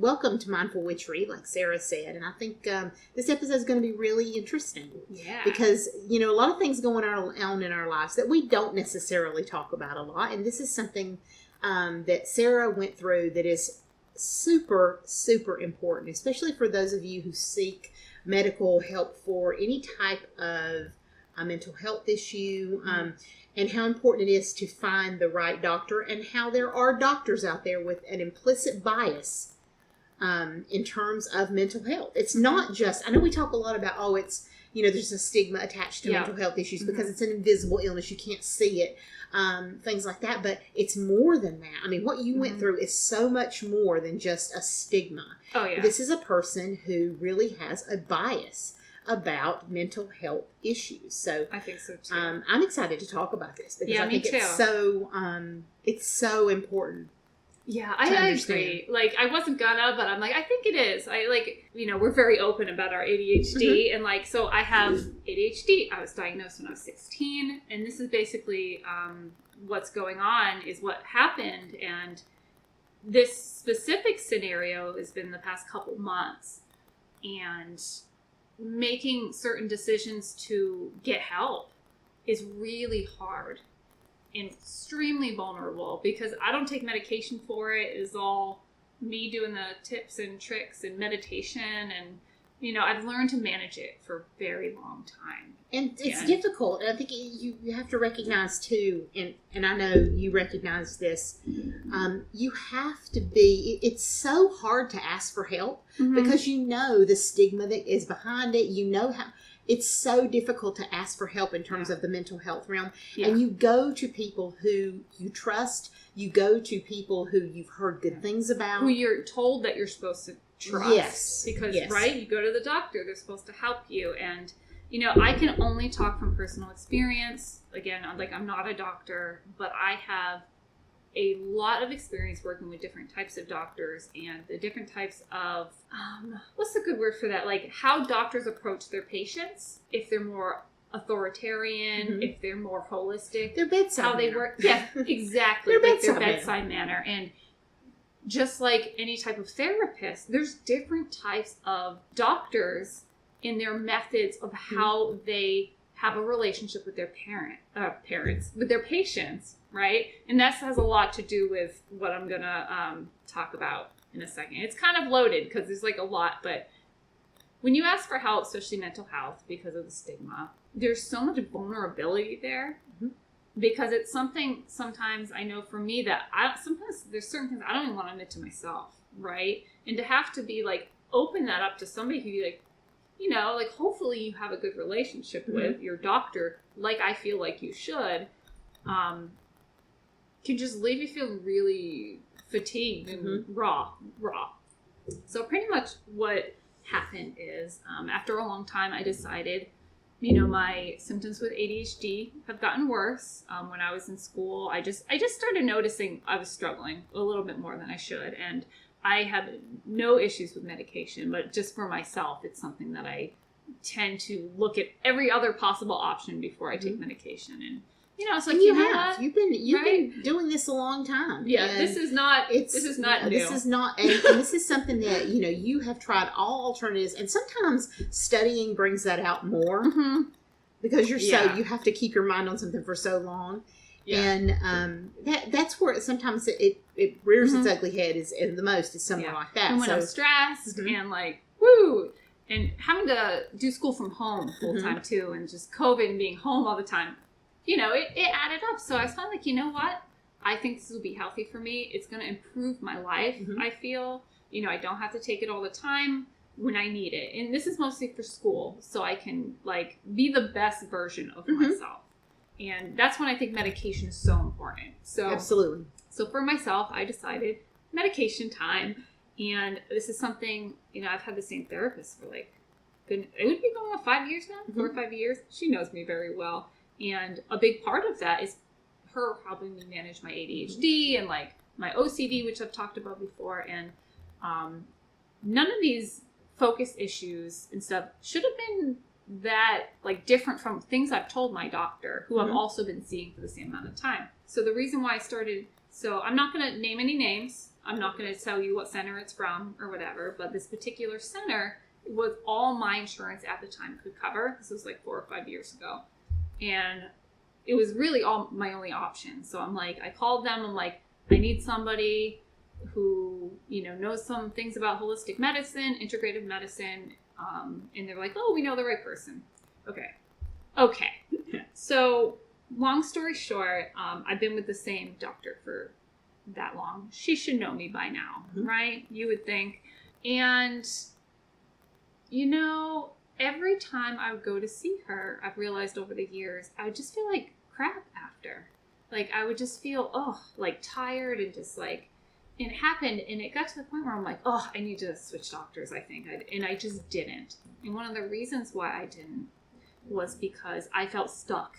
welcome to Mindful Witchery, like Sarah said. And I think this episode is going to be really interesting. Yeah. Because, a lot of things going on in our lives that we don't necessarily talk about a lot. And this is something that Sarah went through that is super, super important, especially for those of you who seek medical help for any type of mental health issue. And how important it is to find the right doctor, and how there are doctors out there with an implicit bias in terms of mental health. It's not just, I know we talk a lot about, there's a stigma attached to mental health issues because it's an invisible illness. You can't see it, things like that. But it's more than that. I mean, what you went through is so much more than just a stigma. Oh, yeah. This is a person who really has a bias about mental health issues. So I think so too. I'm excited to talk about this because I think it's so important. Yeah, I agree. Like, I wasn't gonna, but I'm like, I think it is. We're very open about our ADHD, and so I have ADHD. I was diagnosed when I was 16, and this is basically what's going on is what happened, and this specific scenario has been the past couple months, and making certain decisions to get help is really hard and extremely vulnerable because I don't take medication for it. It is all me doing the tips and tricks and meditation, and I've learned to manage it for a very long time. And it's difficult. I think you have to recognize too, and I know you recognize this, you have to be, it's so hard to ask for help because the stigma that is behind it. How it's so difficult to ask for help in terms of the mental health realm. Yeah. And you go to people who you trust, you go to people who you've heard good things about. Who you're told that you're supposed to trust. Yes. Because, right, you go to the doctor, they're supposed to help you. And, I can only talk from personal experience. Again, I'm not a doctor, but I have a lot of experience working with different types of doctors and the different types of, what's the good word for that? Like how doctors approach their patients, if they're more authoritarian, if they're more holistic. Their bedside How manner. they work. Yeah, exactly. Their bedside manner. And just like any type of therapist, there's different types of doctors in their methods of how they have a relationship with their parents, with their patients, right? And that has a lot to do with what I'm going to talk about in a second. It's kind of loaded because there's a lot, but when you ask for help, especially mental health, because of the stigma, there's so much vulnerability there because it's something sometimes I know for me that sometimes there's certain things I don't even want to admit to myself, right? And to have to be open that up to somebody who hopefully you have a good relationship with your doctor, I feel like you should, can just leave you feeling really fatigued and raw. So pretty much what happened is, after a long time, I decided, my symptoms with ADHD have gotten worse. When I was in school, I just started noticing I was struggling a little bit more than I should. And I have no issues with medication, but just for myself, it's something that I tend to look at every other possible option before I take medication. And so and you've been doing this a long time. Yeah, this is not new. This is not, and this is something that you have tried all alternatives, and sometimes studying brings that out more because you have to keep your mind on something for so long. Yeah. And that's where sometimes it rears its ugly head is the most is somewhere like that. And when I'm stressed and and having to do school from home full time too, and just COVID and being home all the time, it added up. So I was kind of like, what? I think this will be healthy for me. It's going to improve my life. I feel, I don't have to take it all the time when I need it. And this is mostly for school, so I can be the best version of myself. And that's when I think medication is so important. So absolutely. So for myself, I decided medication time. And this is something, I've had the same therapist for it would be going on 5 years now, 4 or 5 years. She knows me very well. And a big part of that is her helping me manage my ADHD and my OCD, which I've talked about before. And none of these focus issues and stuff should have been that different from things I've told my doctor, who I've also been seeing for the same amount of time. So the reason why I started So I'm not going to name any names. I'm not going to tell you what center it's from or whatever, but this particular center was all my insurance at the time could cover. This was like 4 or 5 years ago. And it was really all my only option. So I'm like, I called them. I'm like, I need somebody who, knows some things about holistic medicine, integrative medicine. And they're like, oh, we know the right person. Okay. So long story short, I've been with the same doctor for that long. She should know me by now, right? You would think. And, every time I would go to see her, I've realized over the years, I would just feel like crap after. Like, I would just feel, tired and just like, and it happened. And it got to the point where I'm like, I need to switch doctors, I think. And I just didn't. And one of the reasons why I didn't was because I felt stuck.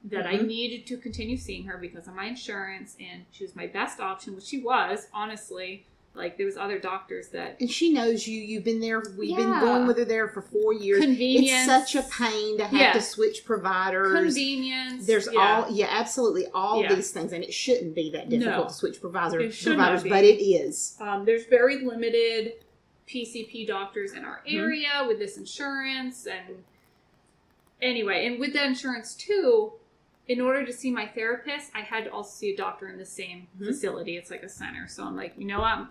That I needed to continue seeing her because of my insurance. And she was my best option, which she was, honestly. Like, there was other doctors that... And she knows you. You've been there. We've been going with her there for 4 years. Convenience. It's such a pain to have to switch providers. Convenience. There's absolutely all these things. And it shouldn't be that difficult to switch providers, but it is. There's very limited PCP doctors in our area with this insurance. And anyway, and with that insurance, too... In order to see my therapist, I had to also see a doctor in the same facility. It's like a center. So I'm like, I'm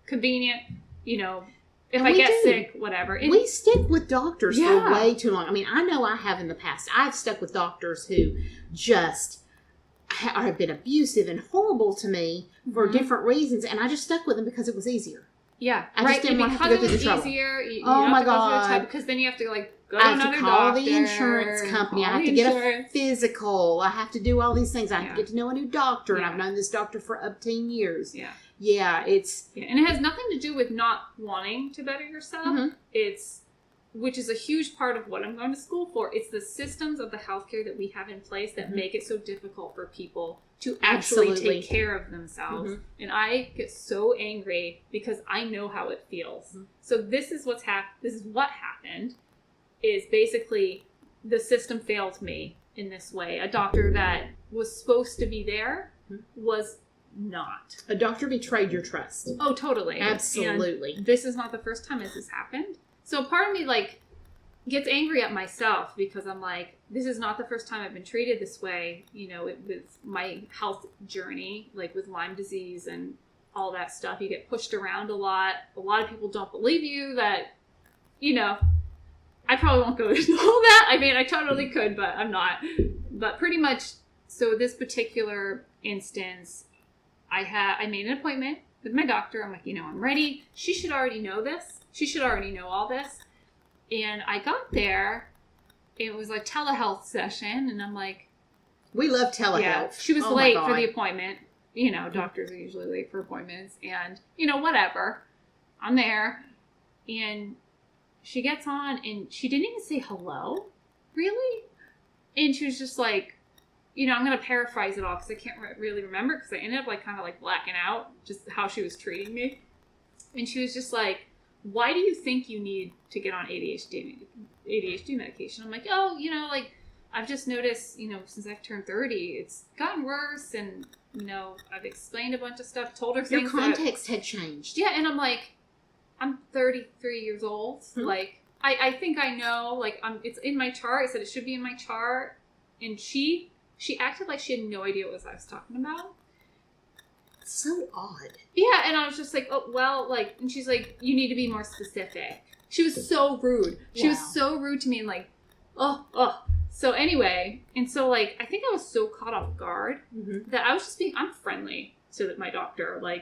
convenient, if I get sick, whatever. And we stick with doctors for way too long. I mean, I know I have in the past. I've stuck with doctors who just have been abusive and horrible to me for different reasons. And I just stuck with them because it was easier. Yeah. I just didn't want to have to go through the trouble. Easier, you don't have to go through the trouble because then you have to go to another doctor. I have to call the insurance company. I have to get a physical. I have to do all these things. I have to get to know a new doctor. And I've known this doctor for up to 10 years. Yeah. Yeah, it's... Yeah. And it has nothing to do with not wanting to better yourself. Which is a huge part of what I'm going to school for. It's the systems of the healthcare that we have in place that make it so difficult for people to actually take care of themselves. And I get so angry because I know how it feels. So this is what happened is basically the system failed me in this way. A doctor that was supposed to be there was not. A doctor betrayed your trust. Oh, totally. Absolutely. And this is not the first time this has happened. So part of me gets angry at myself because I'm like, this is not the first time I've been treated this way, with my health journey, like with Lyme disease and all that stuff. You get pushed around a lot. A lot of people don't believe you that, I probably won't go into all that. I mean, I totally could, but I'm not. But pretty much, so this particular instance, I made an appointment with my doctor. I'm like, I'm ready. She should already know this. She should already know all this. And I got there. It was like telehealth session. And I'm like... We love telehealth. Yeah, she was late for the appointment. Doctors are usually late for appointments. And, whatever. I'm there. And she gets on and she didn't even say hello. Really? And she was just like... I'm going to paraphrase it all because I can't really remember because I ended up kind of blacking out just how she was treating me. And she was just like, why do you think you need to get on ADHD medication? I'm like, I've just noticed, since I've turned 30, it's gotten worse. And, I've explained a bunch of stuff, told her things. Your context had changed. Yeah. And I'm like, I'm 33 years old. I think I know, it's in my chart. I said it should be in my chart. And she acted like she had no idea what I was talking about. So odd. Yeah, and I was just like, oh, well, and she's like, you need to be more specific. She was so rude. She was so rude to me and oh. So anyway, and so I think I was so caught off guard that I was just I'm friendly to my doctor, I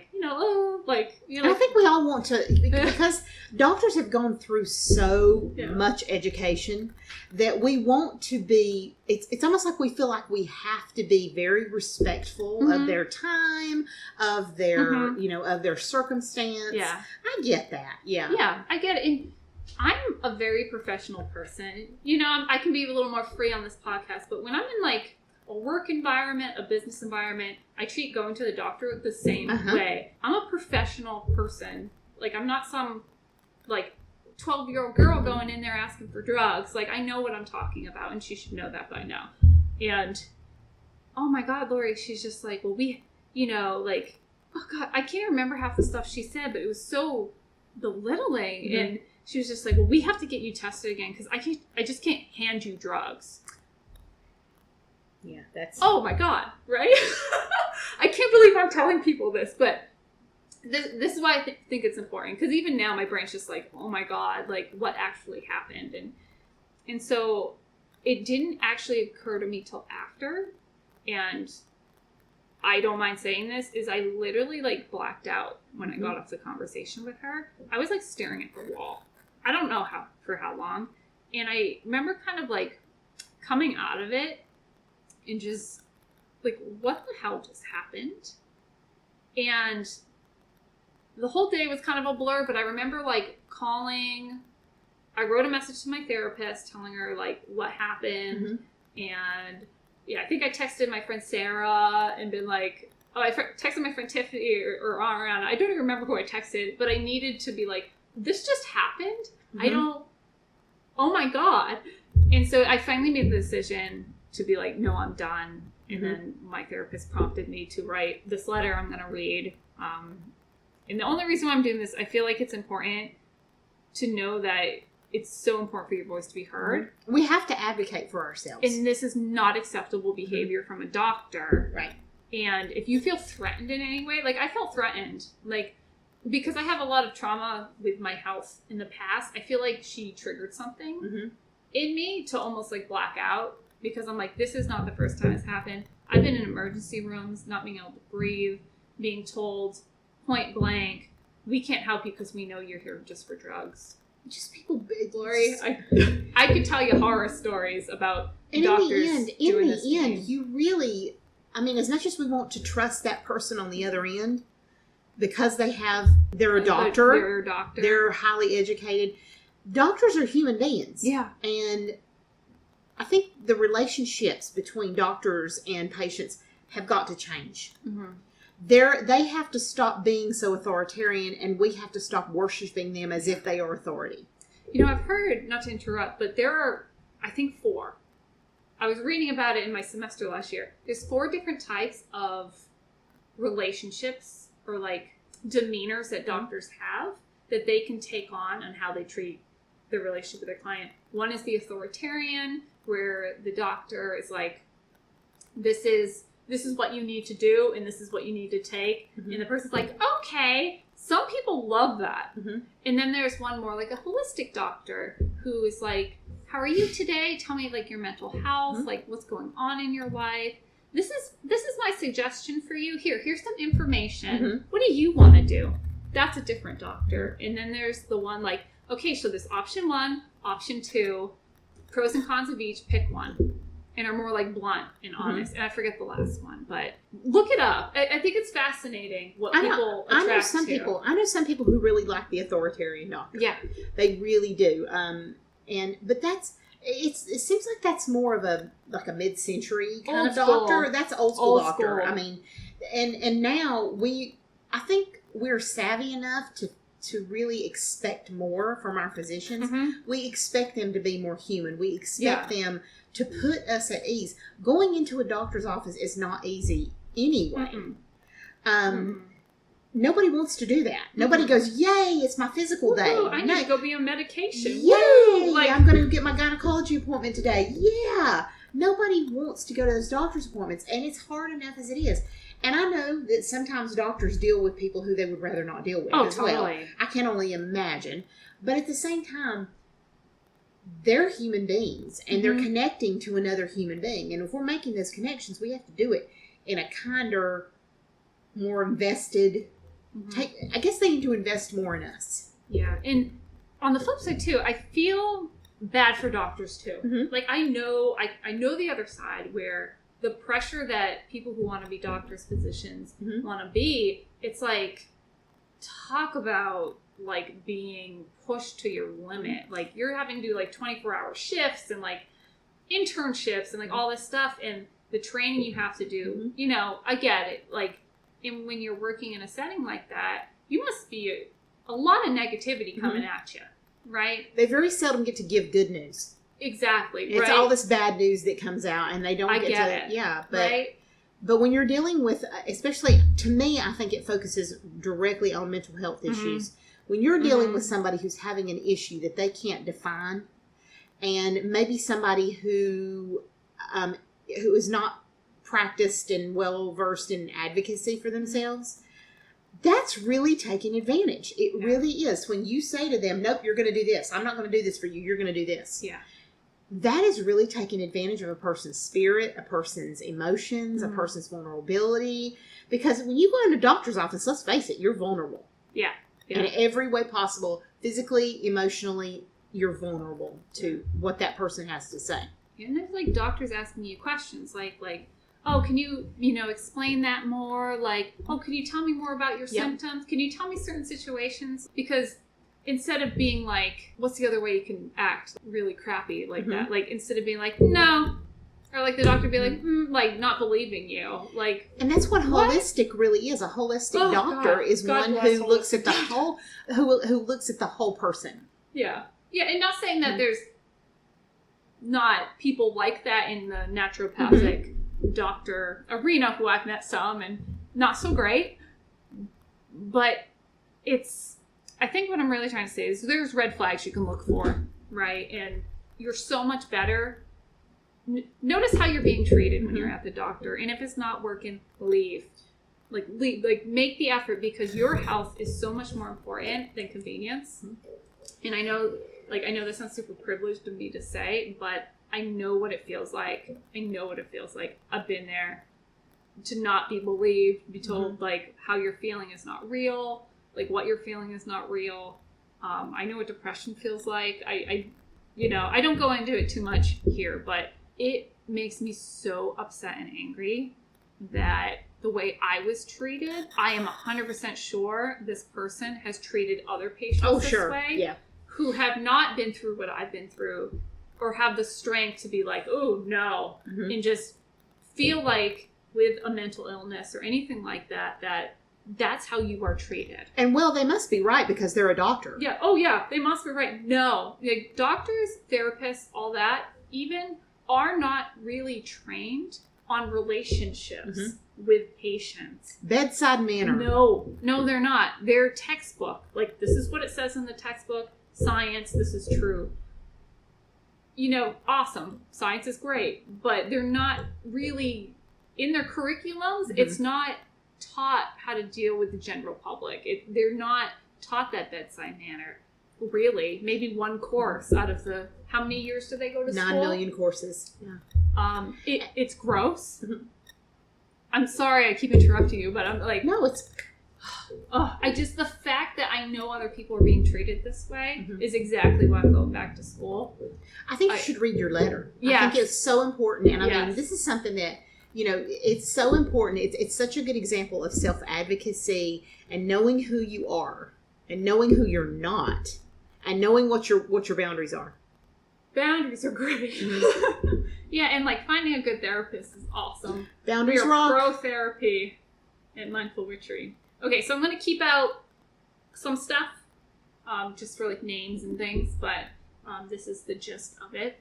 think we all want to, because doctors have gone through so much education that we want to be, it's almost like we feel like we have to be very respectful of their time, of their, of their circumstance. Yeah. I get that. Yeah. Yeah, I get it. And I'm a very professional person. I can be a little more free on this podcast, but when I'm in a work environment, a business environment, I treat going to the doctor the same way. I'm a professional person. I'm not some 12-year-old girl going in there asking for drugs. I know what I'm talking about, and she should know that by now. And oh my God, Lori, she's just like, well, like, oh God, I can't remember half the stuff she said, but it was so belittling. Mm-hmm. And she was just like, well, we have to get you tested again because I just can't hand you drugs. Yeah, that's... Oh my God, right? I can't believe I'm telling people this, but this is why I think it's important. Because even now my brain's just like, oh my God, like what actually happened? And so it didn't actually occur to me till after. And I don't mind saying this, is I literally like blacked out when I got off the conversation with her. I was like staring at the wall. I don't know for how long. And I remember kind of like coming out of it and just like, what the hell just happened? And the whole day was kind of a blur, but I remember like calling, I wrote a message to my therapist telling her like what happened. And yeah, I think I texted my friend Sarah and been like, I texted my friend Tiffany or on around. I don't even remember who I texted, but I needed to be like, this just happened. Oh my God. And so I finally made the decision to be like, no, I'm done. And then my therapist prompted me to write this letter I'm going to read. And the only reason why I'm doing this, I feel like it's important to know that it's so important for your voice to be heard. We have to advocate for ourselves. And this is not acceptable behavior from a doctor. Right. And if you feel threatened in any way, like I felt threatened, like because I have a lot of trauma with my health in the past, I feel like she triggered something in me to almost like black out because I'm like, this is not the first time it's happened. I've been in emergency rooms, not being able to breathe, being told point blank, we can't help you because we know you're here just for drugs. Just people, Lori, I could tell you horror stories about doctors doing this. In the end, you really, I mean, as much as we want to trust that person on the other end, because they're a doctor, they're highly educated. Doctors are human beings. Yeah. And I think the relationships between doctors and patients have got to change. They have to stop being so authoritarian, and we have to stop worshiping them as if they are authority. I've heard, not to interrupt, but there are, I think, 4. I was reading about it in my semester last year. There's 4 different types of relationships or like demeanors that doctors have that they can take on how they treat the relationship with their client. One is the authoritarian, where the doctor is like, this is what you need to do, and this is what you need to take. And the person's like, okay. Some people love that. And then there's one more like a holistic doctor who is like, how are you today? Tell me like your mental health, like what's going on in your life. This is my suggestion for you. Here's some information. What do you want to do? That's a different doctor. And then there's the one like, okay, so there's option 1, option 2, pros and cons of each, pick one. And are more like blunt and honest. And I forget the last one, but look it up. I think it's fascinating what people attract to. I know some people who really like the authoritarian doctor. Yeah, they really do. But it seems like that's more of a mid-century kind of doctor. That's old school doctor. I mean, and now I think we're savvy enough to really expect more from our physicians. We expect them to be more human. We expect them to put us at ease. Going into a doctor's office is not easy anyway. Nobody wants to do that. Nobody goes, yay, it's my physical day. I need to go be on medication. Yay, I'm going to get my gynecology appointment today. Yeah. Nobody wants to go to those doctor's appointments, and it's hard enough as it is. And I know that sometimes doctors deal with people who they would rather not deal with as well. I can only imagine. But at the same time, they're human beings, and they're connecting to another human being. And if we're making those connections, we have to do it in a kinder, more invested... I guess they need to invest more in us. Yeah. And on the flip side, too, I feel bad for doctors, too. Like, I know the other side where the pressure that people who want to be doctors, physicians want to be, it's like, talk about like being pushed to your limit. Like you're having to do like 24-hour shifts and like internships and like all this stuff and the training you have to do. I get it. Like, and when you're working in a setting like that, you must be a lot of negativity coming at you, right? They very seldom get to give good news. Exactly. It's all this bad news that comes out, and they don't get to. It. Yeah, but right? But when you're dealing with, especially to me, I think it focuses directly on mental health issues. When you're dealing with somebody who's having an issue that they can't define, and maybe somebody who is not practiced and well versed in advocacy for themselves, that's really taking advantage. It really is. When you say to them, nope, you're going to do this. I'm not going to do this for you. You're going to do this. Yeah. That is really taking advantage of a person's spirit, a person's emotions, a person's vulnerability. Because when you go into a doctor's office, let's face it, you're vulnerable. Yeah. In every way possible, physically, emotionally, you're vulnerable to what that person has to say. And there's like doctors asking you questions like, oh, can you explain that more? Like, oh, can you tell me more about your symptoms? Can you tell me certain situations? Because instead of being like, what's the other way you can act really crappy like that? Like, instead of being like, no, or like the doctor be like, like not believing you, like. And that's what holistic really is. A holistic doctor is one who looks at the whole, who looks at the whole person. Yeah, yeah, and not saying that there's not people like that in the naturopathic doctor arena who I've met some and not so great, but I think what I'm really trying to say is there's red flags you can look for, right? And you're so much better. Notice how you're being treated when you're at the doctor, and if it's not working, leave. Like make the effort, because your health is so much more important than convenience. And I know this sounds super privileged of me to say, but I know what it feels like. I've been there, to not be believed, be told like how you're feeling is not real, like what you're feeling is not real. I know what depression feels like. I don't go into it too much here, but it makes me so upset and angry that the way I was treated, I am 100% sure this person has treated other patients this way, who have not been through what I've been through, or have the strength to be like, oh no, and just feel like with a mental illness or anything like that, that's how you are treated. And well, they must be right, because they're a doctor. Yeah. Oh yeah, they must be right. No, like doctors, therapists, all that, even are not really trained on relationships with patients. Bedside manner. No, they're not. They're textbook. Like, this is what it says in the textbook. Science, this is true. Awesome. Science is great, but they're not really in their curriculums. It's not taught how to deal with the general public. They're not taught that bedside manner. Really, maybe one course out of the, how many years do they go to 9 school? 9 million courses. Yeah. It's gross. I'm sorry I keep interrupting you, but I'm like, no, it's. The fact that I know other people are being treated this way is exactly why I'm going back to school. I think you should read your letter. Yeah. I think it's so important, and I mean, this is something that. It's so important. It's such a good example of self-advocacy and knowing who you are and knowing who you're not and knowing what your boundaries are. Boundaries are great. Yeah, and like finding a good therapist is awesome. Boundaries we are rock. pro therapy at Mindful Witchery. Okay, so I'm going to keep out some stuff just for like names and things, but this is the gist of it.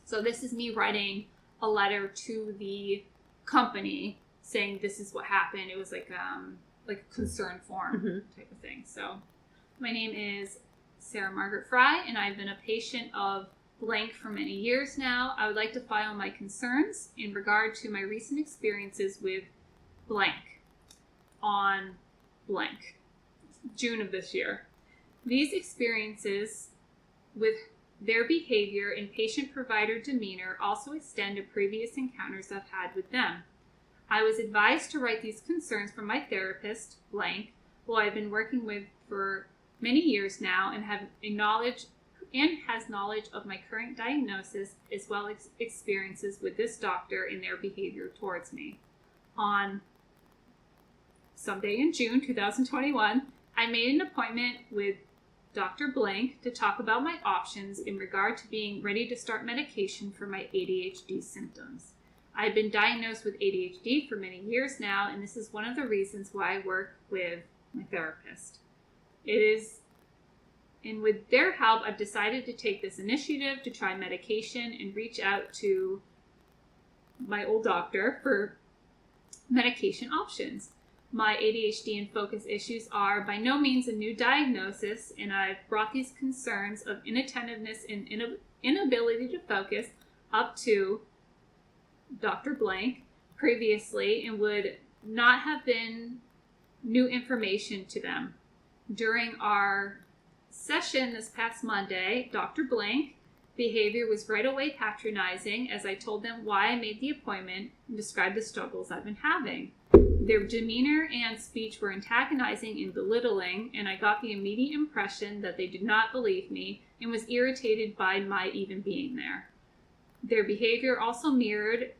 So this is me writing a letter to the company saying this is what happened. It was like a concern form type of thing. So my name is Sarah Margaret Fry, and I've been a patient of blank for many years now. I would like to file my concerns in regard to my recent experiences with blank on blank, June of this year. These experiences with their behavior and patient-provider demeanor also extend to previous encounters I've had with them. I was advised to write these concerns from my therapist, blank, who I've been working with for many years now and has knowledge of my current diagnosis as well as experiences with this doctor and their behavior towards me. On someday in June 2021, I made an appointment with Dr. Blank to talk about my options in regard to being ready to start medication for my ADHD symptoms. I've been diagnosed with ADHD for many years now, and this is one of the reasons why I work with my therapist. And with their help, I've decided to take this initiative to try medication and reach out to my old doctor for Medication options. My ADHD and focus issues are by no means a new diagnosis, and I've brought these concerns of inattentiveness and inability to focus up to Dr. Blank previously and would not have been new information to them. During our session this past Monday, Dr. Blank behavior was right away patronizing as I told them why I made the appointment and described the struggles I've been having. Their demeanor and speech were antagonizing and belittling, and I got the immediate impression that they did not believe me and was irritated by my even being there. Their behavior also mirrored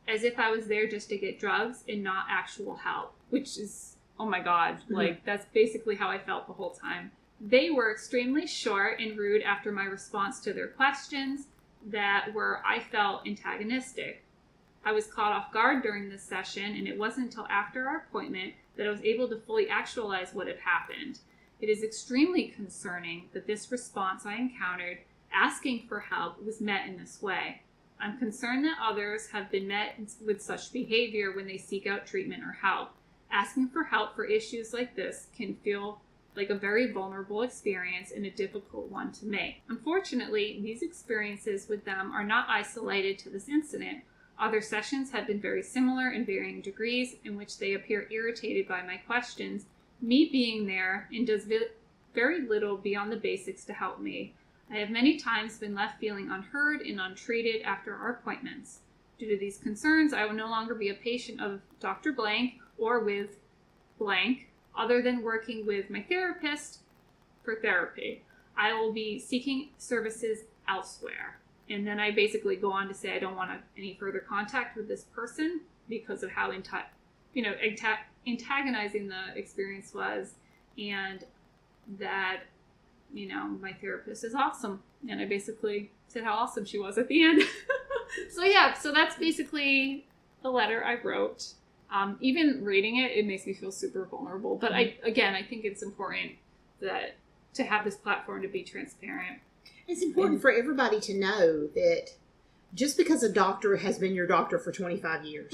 as if I was there just to get drugs and not actual help, which is, oh my God, like that's basically how I felt the whole time. They were extremely short and rude after my response to their questions that were, I felt, antagonistic. I was caught off guard during this session, and it wasn't until after our appointment that I was able to fully actualize what had happened. It is extremely concerning that this response I encountered, asking for help, was met in this way. I'm concerned that others have been met with such behavior when they seek out treatment or help. Asking for help for issues like this can feel like a very vulnerable experience and a difficult one to make. Unfortunately, these experiences with them are not isolated to this incident. Other sessions have been very similar in varying degrees in which they appear irritated by my questions, me being there, and does very little beyond the basics to help me. I have many times been left feeling unheard and untreated after our appointments. Due to these concerns, I will no longer be a patient of Dr. Blank or with Blank, other than working with my therapist for therapy. I will be seeking services elsewhere. And then I basically go on to say I don't want any further contact with this person because of how antagonizing the experience was, and that, my therapist is awesome. And I basically said how awesome she was at the end. So that's basically the letter I wrote. Even reading it makes me feel super vulnerable. But I think it's important that to have this platform to be transparent. It's important for everybody to know that just because a doctor has been your doctor for 25 years,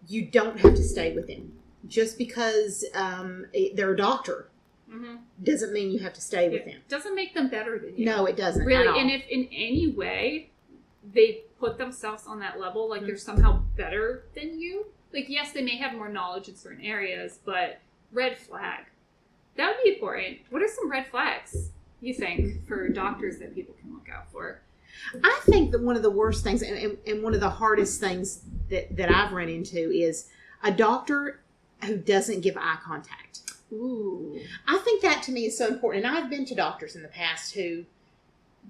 you don't have to stay with him. Just because they're a doctor doesn't mean you have to stay with them. Doesn't make them better than you. No, it doesn't. Really, and if in any way they put themselves on that level, like they're somehow better than you, like yes, they may have more knowledge in certain areas, but red flag. That would be important. What are some red flags, you think, for doctors that people can look out for? I think that one of the worst things and one of the hardest things that I've run into is a doctor who doesn't give eye contact. Ooh. I think that to me is so important. And I've been to doctors in the past who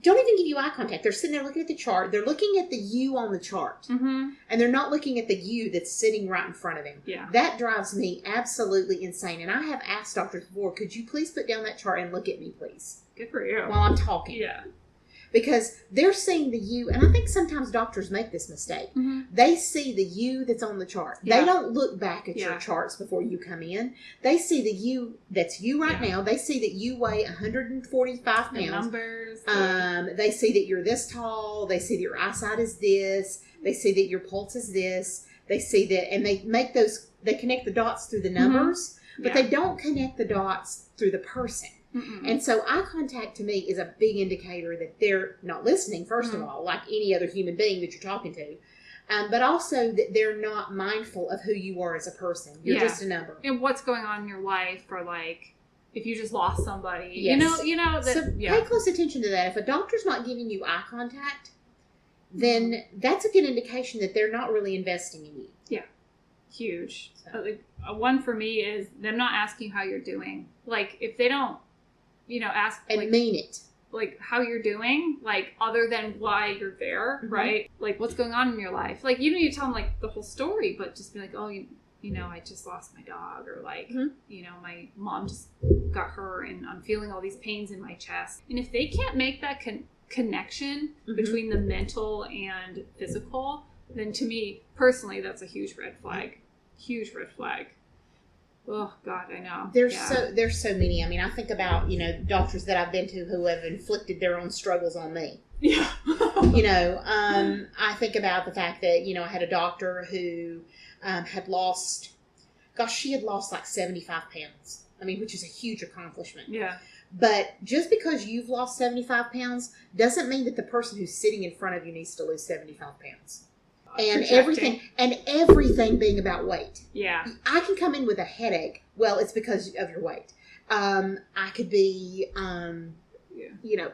don't even give you eye contact. They're sitting there looking at the chart. They're looking at the you on the chart. And they're not looking at the you that's sitting right in front of him. Yeah. That drives me absolutely insane. And I have asked doctors before, could you please put down that chart and look at me, please? Good for you. While I'm talking. Yeah. Because they're seeing the you, and I think sometimes doctors make this mistake. They see the you that's on the chart. Yeah. They don't look back at your charts before you come in. They see the you that's you right now. They see that you weigh 145 pounds. The numbers. They see that you're this tall. They see that your eyesight is this. They see that your pulse is this. They see that, and they make those, they connect the dots through the numbers, but they don't connect the dots through the person. And so eye contact to me is a big indicator that they're not listening, first of all, like any other human being that you're talking to. But also that they're not mindful of who you are as a person. You're just a number. And what's going on in your life, or like if you just lost somebody. Yes. You know that. So pay close attention to that. If a doctor's not giving you eye contact, then that's a good indication that they're not really investing in you. Yeah. Huge. So. Like, one for me is them not asking how you're doing. Like if they don't, ask and like, mean it. Like how you're doing, like other than why you're there, right? Like what's going on in your life. Like you don't need to tell them like the whole story, but just be like, oh, I just lost my dog, or like, my mom just got her and I'm feeling all these pains in my chest. And if they can't make that connection between the mental and physical, then to me personally, that's a huge red flag. Huge red flag. Oh God, I know. There's so many. I mean, I think about, doctors that I've been to who have inflicted their own struggles on me. Yeah. I think about the fact that, I had a doctor who had lost, she had lost like 75 pounds. I mean, which is a huge accomplishment. Yeah. But just because you've lost 75 pounds doesn't mean that the person who's sitting in front of you needs to lose 75 pounds. And everything being about weight. Yeah. I can come in with a headache. Well, it's because of your weight. I could be,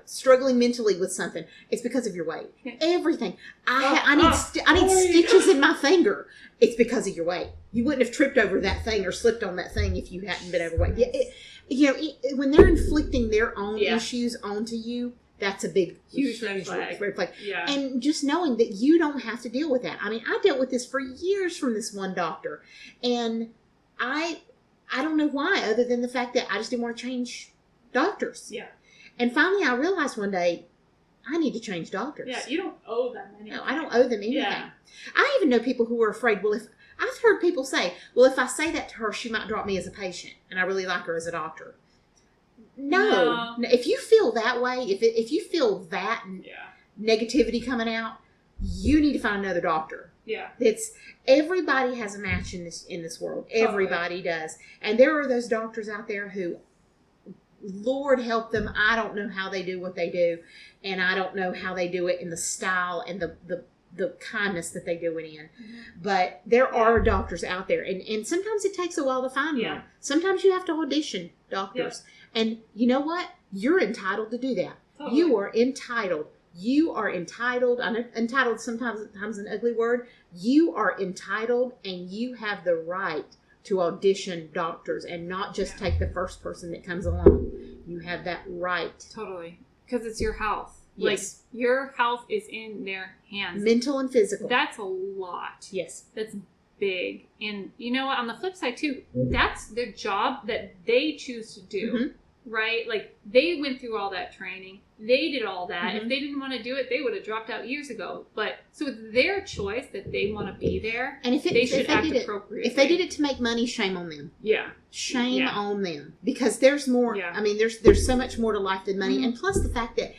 struggling mentally with something. It's because of your weight. Everything. I need stitches in my finger. It's because of your weight. You wouldn't have tripped over that thing or slipped on that thing if you hadn't been overweight. When they're inflicting their own issues onto you, that's a big, huge red flag. Yeah. And just knowing that you don't have to deal with that. I mean, I dealt with this for years from this one doctor, and I don't know why, other than the fact that I just didn't want to change doctors. Yeah. And finally, I realized one day, I need to change doctors. Yeah, you don't owe them anything. No, I don't owe them anything. Yeah. I even know people who are afraid, I've heard people say, well, if I say that to her, she might drop me as a patient, and I really like her as a doctor. No. If you feel that way, if you feel that negativity coming out, you need to find another doctor. Yeah. Everybody has a match in this world. Everybody does. And there are those doctors out there who, Lord help them, I don't know how they do what they do, and I don't know how they do it in the style and the kindness that they do it in. Mm-hmm. But there are doctors out there, and sometimes it takes a while to find one. Sometimes you have to audition doctors. Yeah. And you know what? You're entitled to do that. Totally. You are entitled. I know entitled sometimes an ugly word. You are entitled, and you have the right to audition doctors and not just take the first person that comes along. You have that right. Totally. Because it's your health. Yes. Like, your health is in their hands. Mental and physical. That's a lot. Yes. That's big. And you know what? On the flip side, too, that's their job that they choose to do. Mm-hmm. Right? Like, they went through all that training. They did all that. Mm-hmm. If they didn't want to do it, they would have dropped out years ago. But, so it's their choice that they want to be there. And they should act appropriately. If they did it to make money, shame on them. Yeah. Shame on them. Because there's more, I mean, there's so much more to life than money. Mm-hmm. And plus the fact that,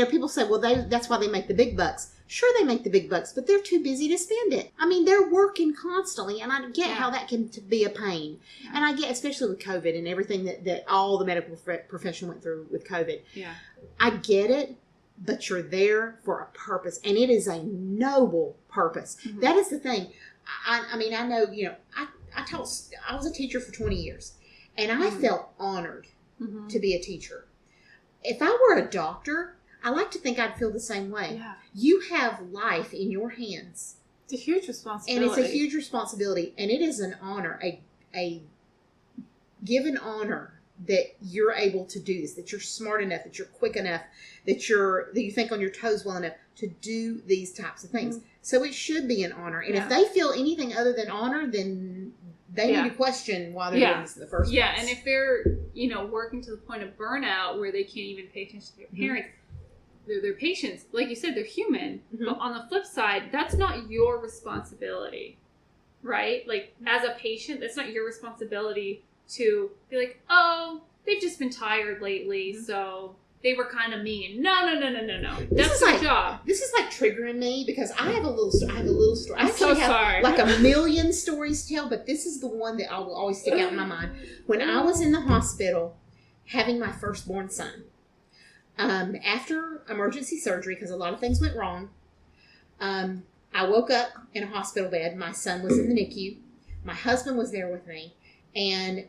people say, well, that's why they make the big bucks. Sure, they make the big bucks, but they're too busy to spend it. I mean, they're working constantly, and I get how that can be a pain. Yeah. And I get, especially with COVID and everything that all the medical profession went through with COVID. Yeah. I get it, but you're there for a purpose, and it is a noble purpose. Mm-hmm. That is the thing. I mean, I know, I was a teacher for 20 years, and I felt honored to be a teacher. If I were a doctor, I like to think I'd feel the same way. Yeah. You have life in your hands. It's a huge responsibility. And it's a huge responsibility. And it is an honor, a given honor that you're able to do this, that you're smart enough, that you're quick enough, that you think on your toes well enough to do these types of things. Mm-hmm. So it should be an honor. And if they feel anything other than honor, then they need to question why they're doing this in the first place. Yeah, and if they're, working to the point of burnout where they can't even pay attention to their parents, they're patients. Like you said, they're human. Mm-hmm. But on the flip side, that's not your responsibility, right? Like, as a patient, that's not your responsibility to be like, oh, they've just been tired lately, so they were kind of mean. No. That's their job. This is like triggering me because I have a little story. I'm so sorry. Like a million stories to tell, but this is the one that will always stick out in my mind. When I was in the hospital having my firstborn son, after emergency surgery, because a lot of things went wrong, I woke up in a hospital bed. My son was in the NICU. My husband was there with me. And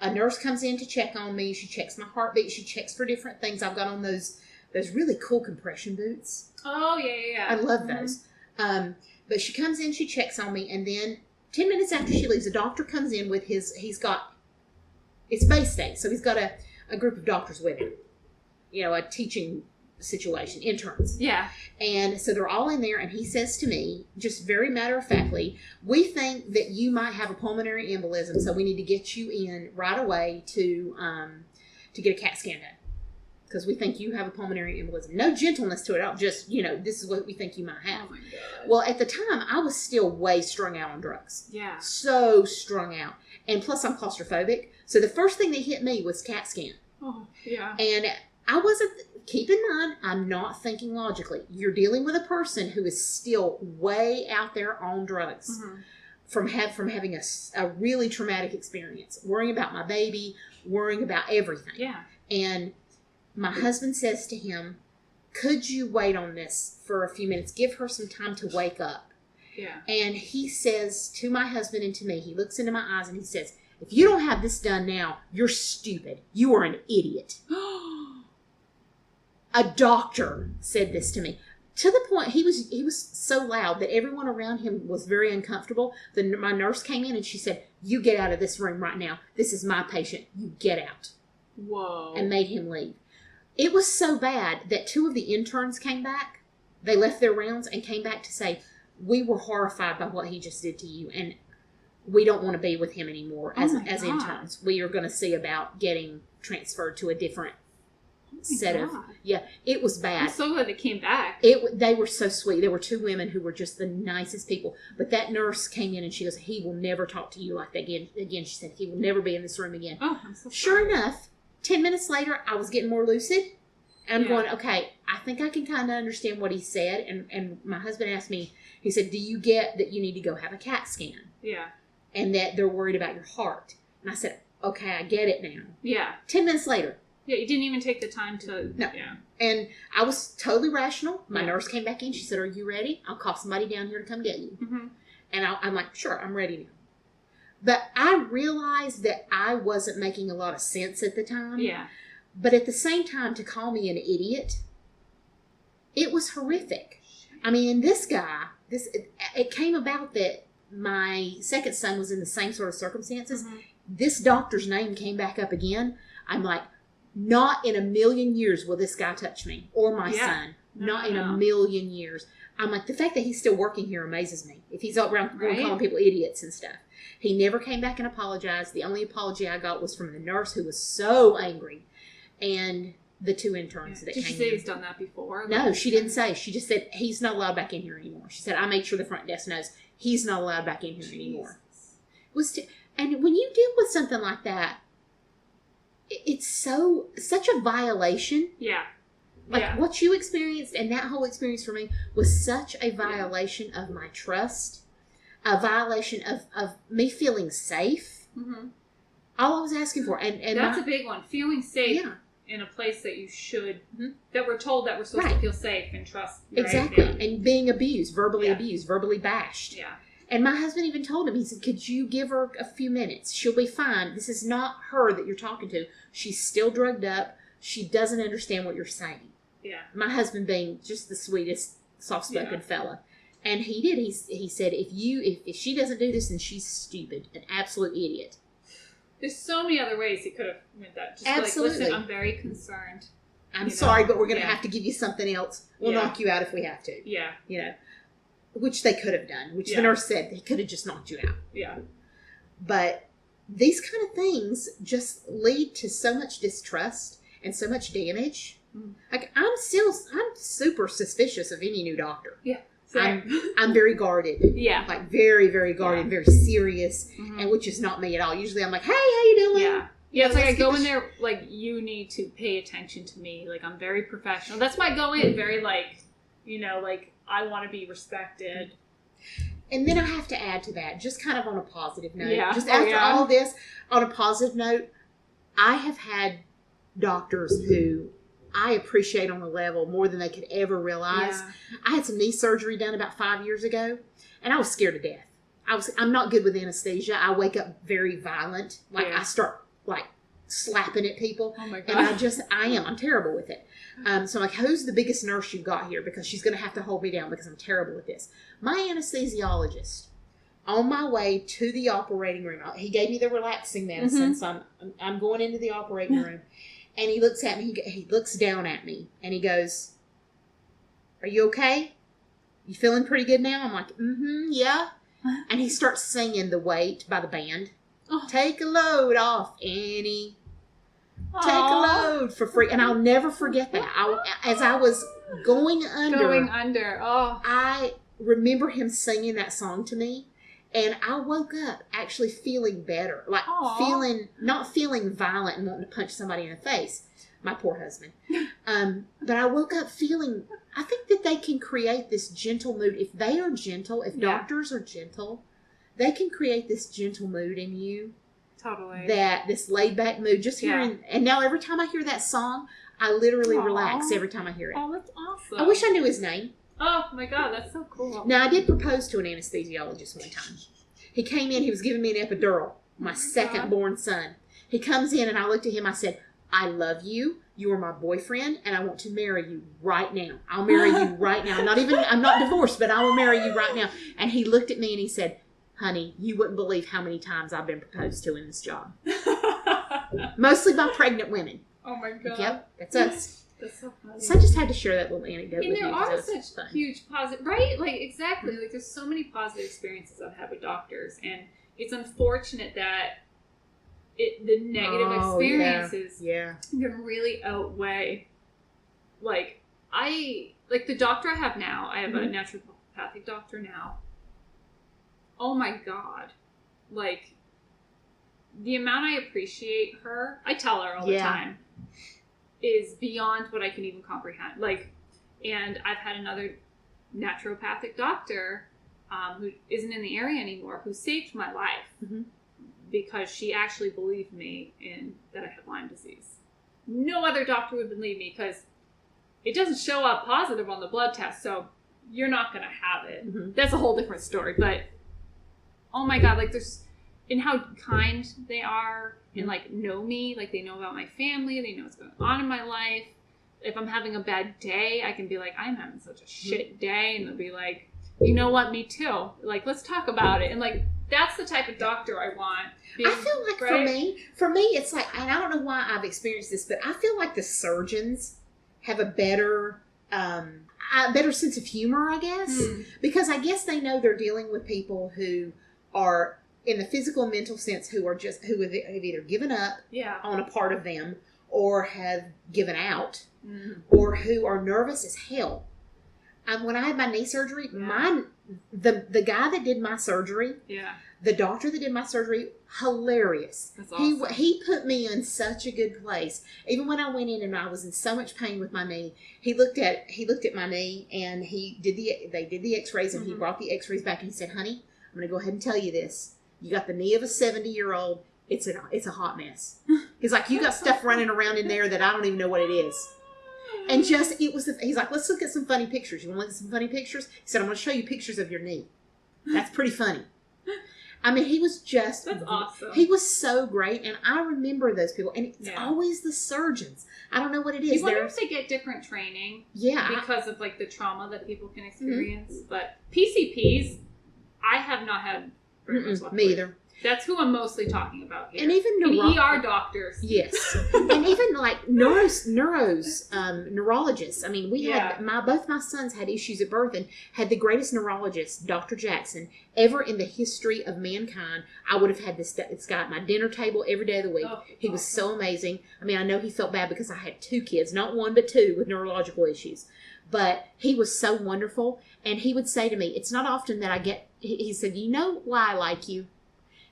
a nurse comes in to check on me. She checks my heartbeat. She checks for different things. I've got on those really cool compression boots. Oh, yeah. I love those. But she comes in, she checks on me, and then 10 minutes after she leaves, a doctor comes in with it's base day, so he's got a group of doctors with him. A teaching situation, interns. Yeah. And so they're all in there, and he says to me, just very matter-of-factly, we think that you might have a pulmonary embolism, so we need to get you in right away to get a CAT scan done. Because we think you have a pulmonary embolism. No gentleness to it at all. Just, this is what we think you might have. Oh, my God. Well, at the time, I was still way strung out on drugs. Yeah. So strung out. And plus, I'm claustrophobic. So the first thing that hit me was CAT scan. Oh, yeah. And I wasn't keep in mind, I'm not thinking logically. You're dealing with a person who is still way out there on drugs from having a really traumatic experience, worrying about my baby, worrying about everything. Yeah. And my husband says to him, could you wait on this for a few minutes? Give her some time to wake up. Yeah. And he says to my husband and to me, he looks into my eyes and he says, if you don't have this done now, you're stupid. You are an idiot. A doctor said this to me. To the point, he was so loud that everyone around him was very uncomfortable. My nurse came in and she said, you get out of this room right now. This is my patient. You get out. Whoa. And made him leave. It was so bad that 2 of the interns came back. They left their rounds and came back to say, we were horrified by what he just did to you, and we don't want to be with him anymore as interns. We are going to see about getting transferred to a different set of... Yeah, it was bad. I'm so glad they came back. They were so sweet. There were 2 women who were just the nicest people. But that nurse came in and she goes, he will never talk to you like that again. Again, she said, he will never be in this room again. Oh, I'm so sorry. Sure enough, 10 minutes later, I was getting more lucid. And I'm going, okay, I think I can kind of understand what he said. And my husband asked me, he said, do you get that you need to go have a CAT scan? Yeah. And that they're worried about your heart. And I said, okay, I get it now. Yeah. 10 minutes later. Yeah, you didn't even take the time to... No. Yeah. And I was totally rational. My nurse came back in. She said, are you ready? I'll call somebody down here to come get you. Mm-hmm. And I'm like, sure, I'm ready now. But I realized that I wasn't making a lot of sense at the time. Yeah. But at the same time, to call me an idiot, it was horrific. I mean, this guy, it came about that my second son was in the same sort of circumstances. Mm-hmm. This doctor's name came back up again. I'm like, not in a million years will this guy touch me or my son. Not in a million years. I'm like, the fact that he's still working here amazes me. If he's out around calling people idiots and stuff. He never came back and apologized. The only apology I got was from the nurse, who was so angry. And the 2 interns that came in. Did she say he's done that before? No, she didn't say. She just said, he's not allowed back in here anymore. She said, I made sure the front desk knows he's not allowed back in here anymore. And when you deal with something like that, it's such a violation. Yeah. Like what you experienced and that whole experience for me was such a violation of my trust, a violation of me feeling safe. Mm-hmm. All I was asking for. And that's a big one. Feeling safe in a place that you should, that we're told that we're supposed to feel safe and trust. Exactly. Right? And being abused, verbally abused, verbally bashed. Yeah. And my husband even told him, he said, could you give her a few minutes? She'll be fine. This is not her that you're talking to. She's still drugged up. She doesn't understand what you're saying. Yeah. My husband being just the sweetest, soft-spoken fella. And he did. He said, if she doesn't do this, then she's stupid, an absolute idiot. There's so many other ways he could have meant that. Just absolutely. Like, listen, I'm very concerned. I'm sorry, but we're going to have to give you something else. We'll knock you out if we have to. Yeah. You know. Which they could have done, which the nurse said they could have just knocked you out. Yeah. But these kind of things just lead to so much distrust and so much damage. Mm. Like I'm super suspicious of any new doctor. Yeah. I'm very guarded. Yeah. Like very, very guarded, very serious, and which is not me at all. Usually I'm like, hey, how you doing? Yeah. Yeah, it's like I go in there like, you need to pay attention to me. Like, I'm very professional. That's why I go in very like, like, I want to be respected. And then I have to add to that, just kind of on a positive note. Yeah. Just after all this, on a positive note, I have had doctors who I appreciate on a level more than they could ever realize. Yeah. I had some knee surgery done about 5 years ago, and I was scared to death. I'm not good with anesthesia. I wake up very violent. Like, I start, like, slapping at people. Oh, my God. And I'm terrible with it. So I'm like, who's the biggest nurse you've got here? Because she's going to have to hold me down because I'm terrible with this. My anesthesiologist, on my way to the operating room, he gave me the relaxing medicine, so I'm going into the operating room, and he looks at me, he looks down at me, and he goes, are you okay? You feeling pretty good now? I'm like, yeah. And he starts singing The Weight by the band. Oh. Take a load off, Annie. Take a load for free. And I'll never forget that. As I was going under, I remember him singing that song to me. And I woke up actually feeling better. Like not feeling violent and wanting to punch somebody in the face. my poor husband. But I woke up feeling, I think that they can create this gentle mood. If they are gentle, if doctors are gentle, they can create this gentle mood in you. Totally. That this laid back mood, just hearing, and now every time I hear that song, I literally relax every time I hear it. Oh, that's awesome. I wish I knew his name. Oh my God, that's so cool. Now, I did propose to an anesthesiologist one time. He came in, he was giving me an epidural, my second born son. He comes in and I looked at him, I said, I love you. You are my boyfriend and I want to marry you right now. I'll marry you right now. I'm not divorced, but I will marry you right now. And he looked at me and he said, honey, you wouldn't believe how many times I've been proposed to in this job. Mostly by pregnant women. Oh my God. Yep, that's us. That's so funny. So I just had to share that little anecdote with you. And there are such huge positive, right? Like, exactly. Like, there's so many positive experiences I've had with doctors. And it's unfortunate that the negative experiences can really outweigh, the doctor I have now, I have a naturopathic doctor now. Oh my God. Like, the amount I appreciate her, I tell her all the time, is beyond what I can even comprehend. Like, and I've had another naturopathic doctor who isn't in the area anymore who saved my life because she actually believed me in that I had Lyme disease. No other doctor would believe me because it doesn't show up positive on the blood test, so you're not going to have it. That's a whole different story, but oh my God, like and how kind they are and know me, they know about my family, they know what's going on in my life. If I'm having a bad day, I can be like, I'm having such a shit day, and they'll be like, you know what, me too. Let's talk about it. And that's the type of doctor I want. I feel like for me, it's and I don't know why I've experienced this, but I feel like the surgeons have a better sense of humor, I guess, because I guess they know they're dealing with people who are in the physical and mental sense who have either given up on a part of them or have given out or who are nervous as hell. When I had my knee surgery, the guy that did my surgery, the doctor that did my surgery, hilarious. That's awesome. He put me in such a good place. Even when I went in and I was in so much pain with my knee, he looked at my knee and they did the x-rays and he brought the x-rays back and he said, honey, I'm going to go ahead and tell you this. You got the knee of a 70-year-old. It's a hot mess. He's like, you got stuff running around in there that I don't even know what it is. And he's like, let's look at some funny pictures. You want to look at some funny pictures? He said, I'm going to show you pictures of your knee. That's pretty funny. I mean, he was just... That's awesome. He was so great, and I remember those people. And it's always the surgeons. I don't know what it is. You wonder if they get different training. Yeah. Because of, the trauma that people can experience. But PCPs, I have not had... Me either. That's who I'm mostly talking about here. And even ER doctors. Yes. And even neurologists. I mean, we had both my sons had issues at birth and had the greatest neurologist, Dr. Jackson, ever in the history of mankind. I would have had this guy at my dinner table every day of the week. Oh, he was so amazing. I mean, I know he felt bad because I had 2 kids, not 1 but 2 with neurological issues. But he was so wonderful. And he would say to me, it's not often that I get, he said, you know why I like you?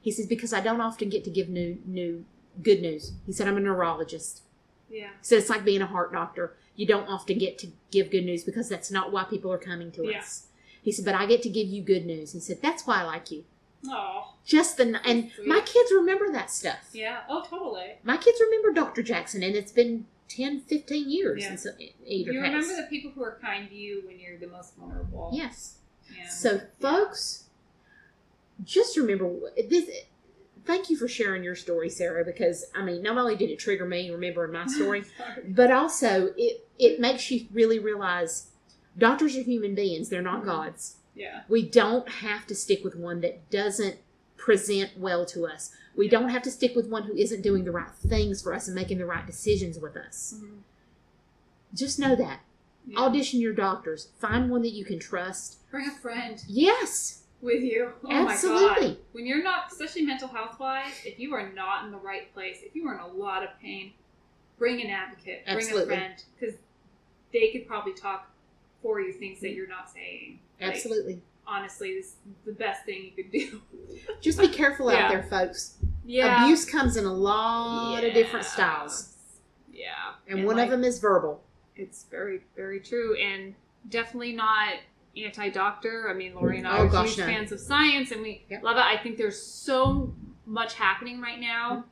He says, because I don't often get to give new good news. He said, I'm a neurologist. Yeah. He said, it's like being a heart doctor. You don't often get to give good news because that's not why people are coming to us. He said, but I get to give you good news. He said, that's why I like you. Oh. And my kids remember that stuff. Yeah. Oh, totally. My kids remember Dr. Jackson, and it's been 10, 15 years since either You remember the people who are kind to you when you're the most vulnerable. Yes. Yeah. So, folks, just remember this. Thank you for sharing your story, Sarah, because, I mean, not only did it trigger me remembering my story, but also it makes you really realize doctors are human beings. They're not gods. Yeah. We don't have to stick with one that doesn't present well to us. We don't have to stick with one who isn't doing the right things for us and making the right decisions with us. Mm-hmm. Just know that. Yeah. Audition your doctors. Find one that you can trust. Bring a friend. Yes. With you. Oh Absolutely. My God. When you're not, especially mental health wise, if you are not in the right place, if you are in a lot of pain, bring an advocate. Absolutely. Bring a friend. Because they could probably talk for you things that you're not saying. Absolutely. Honestly, this is the best thing you could do. Just be careful out there, folks. Yeah. Abuse comes in a lot of different styles. Yeah. And one of them is verbal. It's very, very true. And definitely not anti-doctor. I mean, Lori and I are huge fans of science, and we love it. I think there's so much happening right now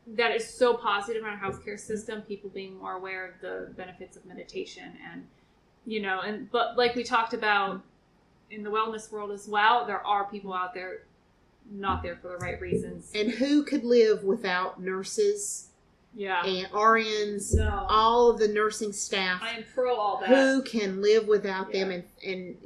that is so positive in our healthcare system. People being more aware of the benefits of meditation, and but like we talked about in the wellness world as well, there are people out there not there for the right reasons. And who could live without nurses? Yeah. And RNs, all of the nursing staff. I am pro all that. Who can live without them? And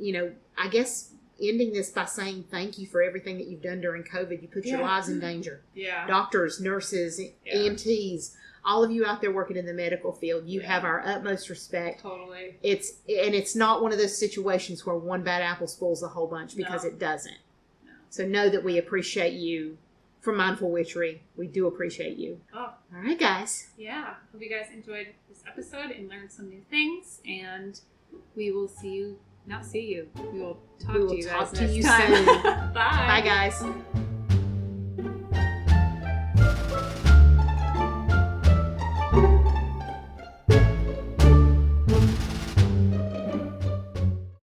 I guess ending this by saying thank you for everything that you've done during COVID. You put your lives in danger. Yeah. Doctors, nurses, EMTs, all of you out there working in the medical field, you have our utmost respect. Totally. It's not one of those situations where one bad apple spoils the whole bunch, because it doesn't. No. So know that we appreciate you. From Mindful Witchery, we do appreciate you. Oh. All right, guys. Yeah. Hope you guys enjoyed this episode and learned some new things. And we will see you. Not see you. We will talk to you guys next time. Soon. Bye. Bye, guys.